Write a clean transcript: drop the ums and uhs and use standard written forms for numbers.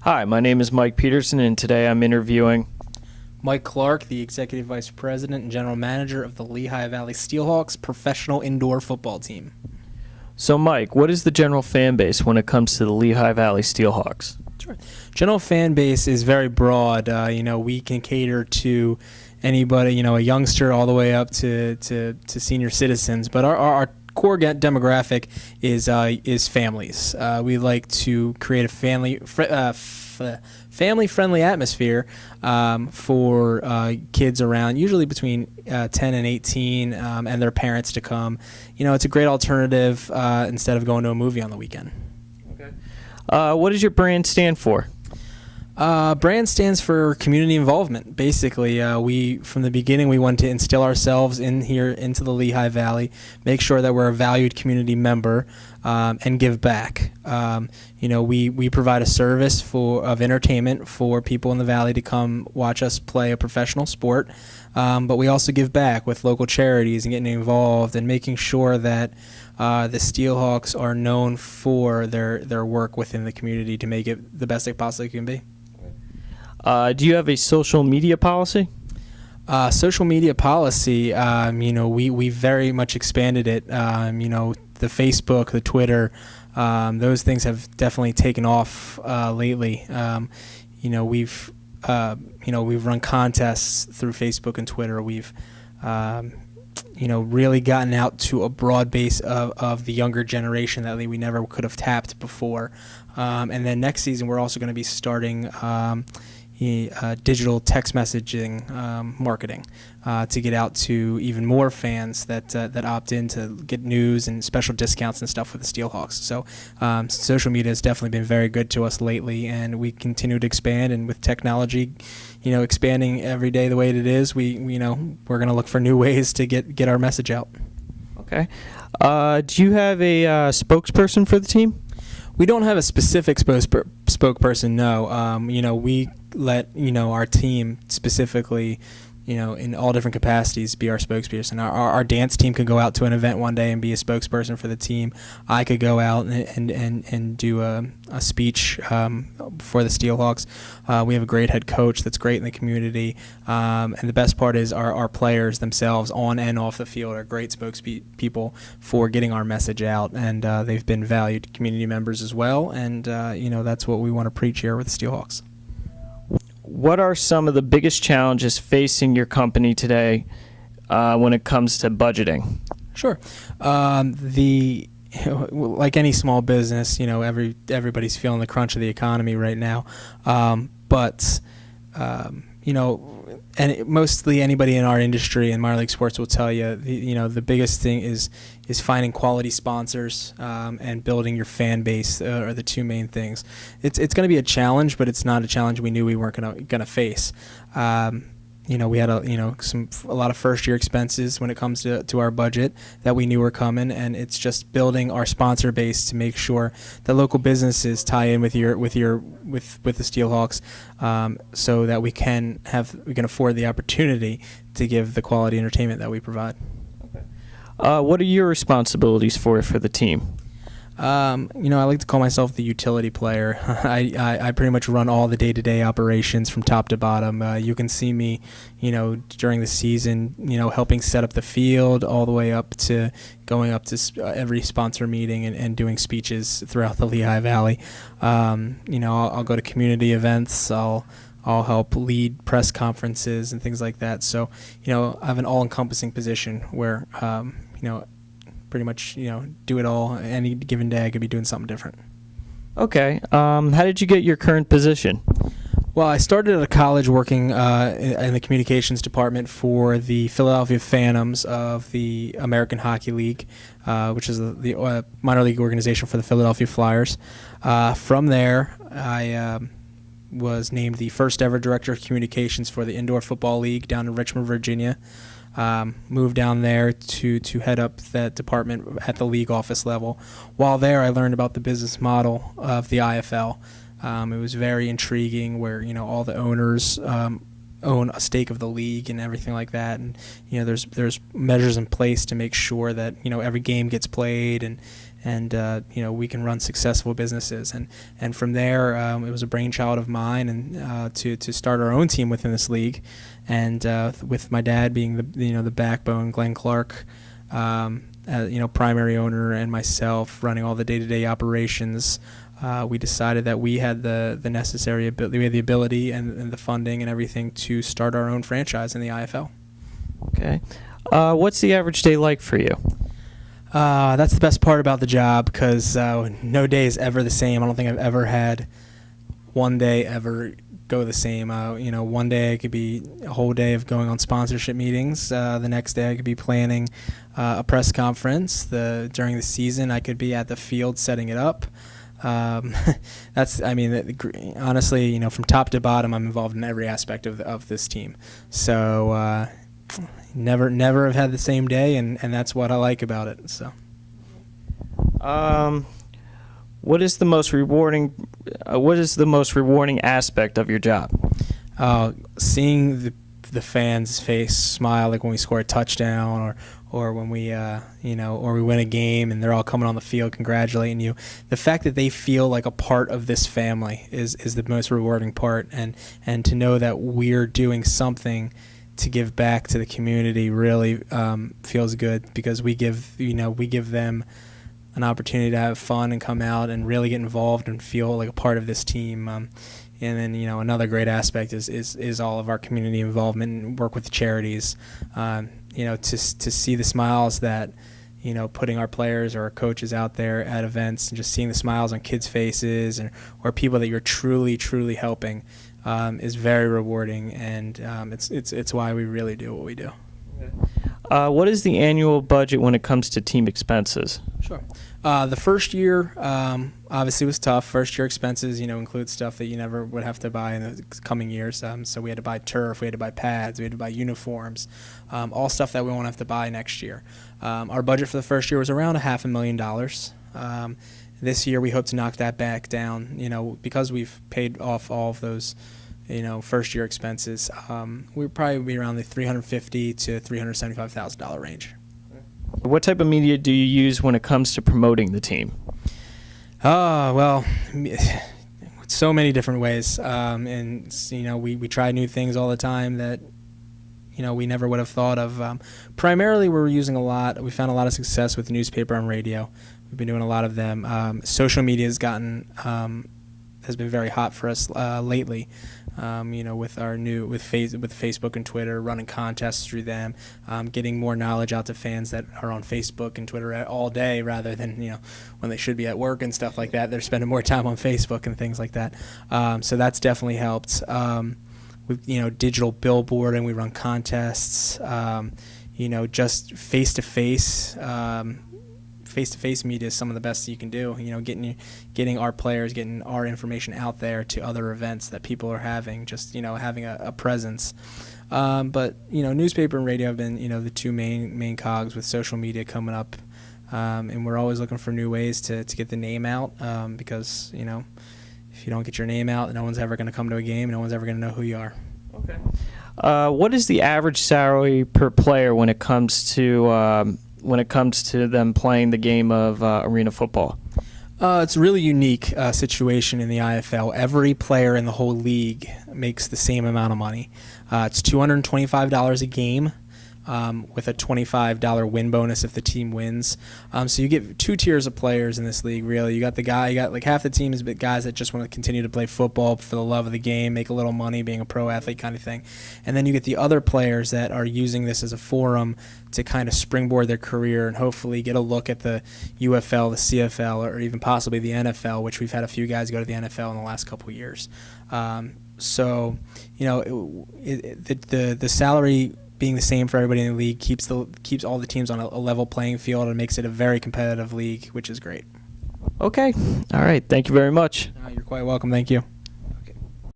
Hi, my name is Mike Peterson, and today I'm interviewing Mike Clark, the Executive Vice President and General Manager of the Lehigh Valley SteelHawks professional indoor football team. So Mike, what is the general fan base when it comes to the Lehigh Valley SteelHawks? Sure. General fan base is very broad. We can cater to anybody, a youngster all the way up to senior citizens. But our core demographic is families. We like to create a family-friendly atmosphere for kids around, usually between 10 and 18, and their parents to come. It's a great alternative instead of going to a movie on the weekend. Okay. What does your brand stand for? Brand stands for community involvement. Basically, from the beginning we wanted to instill ourselves into the Lehigh Valley, make sure that we're a valued community member, and give back. We provide a service of entertainment for people in the Valley to come watch us play a professional sport, but we also give back with local charities and getting involved and making sure that the SteelHawks are known for their work within the community to make it the best they possibly can be. Do you have a social media policy? Social media policy, we very much expanded it. The Facebook, the Twitter, those things have definitely taken off lately. We've run contests through Facebook and Twitter. We've really gotten out to a broad base of the younger generation that we never could have tapped before. And then next season we're also going to be starting digital text messaging marketing to get out to even more fans that opt in to get news and special discounts and stuff with the SteelHawks. So social media has definitely been very good to us lately, and we continue to expand. And with technology, expanding every day the way it is, we're going to look for new ways to get our message out. Okay. Do you have a spokesperson for the team? We don't have a specific spokesperson, no. We let our team specifically, in all different capacities, be our spokesperson. Our dance team could go out to an event one day and be a spokesperson for the team. I could go out and do a speech for the SteelHawks. We have a great head coach that's great in the community, and the best part is our players themselves, on and off the field, are great spokespeople for getting our message out, and they've been valued community members as well, and that's what we want to preach here with the SteelHawks. What are some of the biggest challenges facing your company today when it comes to budgeting? Sure. Like any small business, everybody's feeling the crunch of the economy right now. And mostly anybody in our industry and minor league sports will tell you, the biggest thing is finding quality sponsors and building your fan base are the two main things. It's going to be a challenge, but it's not a challenge we knew we weren't going to face. We had a lot of first year expenses when it comes to our budget that we knew were coming, and it's just building our sponsor base to make sure that local businesses tie in with the SteelHawks, so that we can afford the opportunity to give the quality entertainment that we provide. What are your responsibilities for the team? I like to call myself the utility player. I pretty much run all the day-to-day operations from top to bottom. You can see me, during the season, helping set up the field all the way up to going up to every sponsor meeting and doing speeches throughout the Lehigh Valley. I'll go to community events. I'll help lead press conferences and things like that. So, I have an all-encompassing position where, pretty much, do it all. Any given day I could be doing something different. Okay. How did you get your current position? Well, I started at a college working in the communications department for the Philadelphia Phantoms of the American Hockey League, which is the minor league organization for the Philadelphia Flyers. From there, I was named the first ever director of communications for the Indoor Football League down in Richmond, Virginia. Moved down there to head up that department at the league office level. While there, I learned about the business model of the IFL. It was very intriguing, where all the owners own a stake of the league and everything like that, and there's measures in place to make sure that every game gets played, and we can run successful businesses. And from there, it was a brainchild of mine, and to start our own team within this league, and with my dad being the backbone, Glenn Clark, primary owner, and myself running all the day-to-day operations. We decided that we had the necessary ability, we had the ability and the funding and everything to start our own franchise in the IFL. Okay. What's the average day like for you? That's the best part about the job, because no day is ever the same. I don't think I've ever had one day ever go the same. One day it could be a whole day of going on sponsorship meetings. The next day I could be planning a press conference. During the season I could be at the field setting it up. Honestly, from top to bottom, I'm involved in every aspect of this team. So never have had the same day, and that's what I like about it. So, what is the most rewarding aspect of your job? Seeing the fans' face smile, like when we score a touchdown, or when we or we win a game and they're all coming on the field congratulating you. The fact that they feel like a part of this family is the most rewarding part, and to know that we're doing something to give back to the community really feels good, because we give them an opportunity to have fun and come out and really get involved and feel like a part of this team. And then another great aspect is all of our community involvement and work with charities. To see the smiles that putting our players or our coaches out there at events, and just seeing the smiles on kids' faces or people that you're truly helping is very rewarding, and it's why we really do what we do. What is the annual budget when it comes to team expenses? Sure. The first year obviously was tough. First year expenses, include stuff that you never would have to buy in the coming years. So we had to buy turf, we had to buy pads, we had to buy uniforms, all stuff that we won't have to buy next year. Our budget for the first year was around $500,000. This year we hope to knock that back down, because we've paid off all of those first year expenses. We'll probably be around the $350,000 to $375,000 range. What type of media do you use when it comes to promoting the team? Well, so many different ways, and we try new things all the time that we never would have thought of. Primarily, we found a lot of success with newspaper and radio. We've been doing a lot of them. Social media has been very hot for us lately. With Facebook and Twitter, running contests through them, getting more knowledge out to fans that are on Facebook and Twitter all day, rather than when they should be at work and stuff like that. They're spending more time on Facebook and things like that. So that's definitely helped. With digital billboarding, we run contests. Just face-to-face media is some of the best you can do. Getting our players, getting our information out there to other events that people are having, just having a presence. But newspaper and radio have been the two main cogs, with social media coming up, and we're always looking for new ways to get the name out, because if you don't get your name out, no one's ever going to come to a game, no one's ever going to know who you are. Okay. What is the average salary per player when it comes to them playing the game of arena football? It's a really unique situation in the IFL. Every player in the whole league makes the same amount of money. It's $225 a game, with a $25 win bonus if the team wins. So you get two tiers of players in this league, really. You got like half the team is guys that just want to continue to play football for the love of the game, make a little money being a pro athlete kind of thing. And then you get the other players that are using this as a forum to kind of springboard their career and hopefully get a look at the UFL, the CFL, or even possibly the NFL, which we've had a few guys go to the NFL in the last couple of years. The salary being the same for everybody in the league keeps all the teams on a level playing field and makes it a very competitive league, which is great. Okay. All right. Thank you very much. You're quite welcome. Thank you.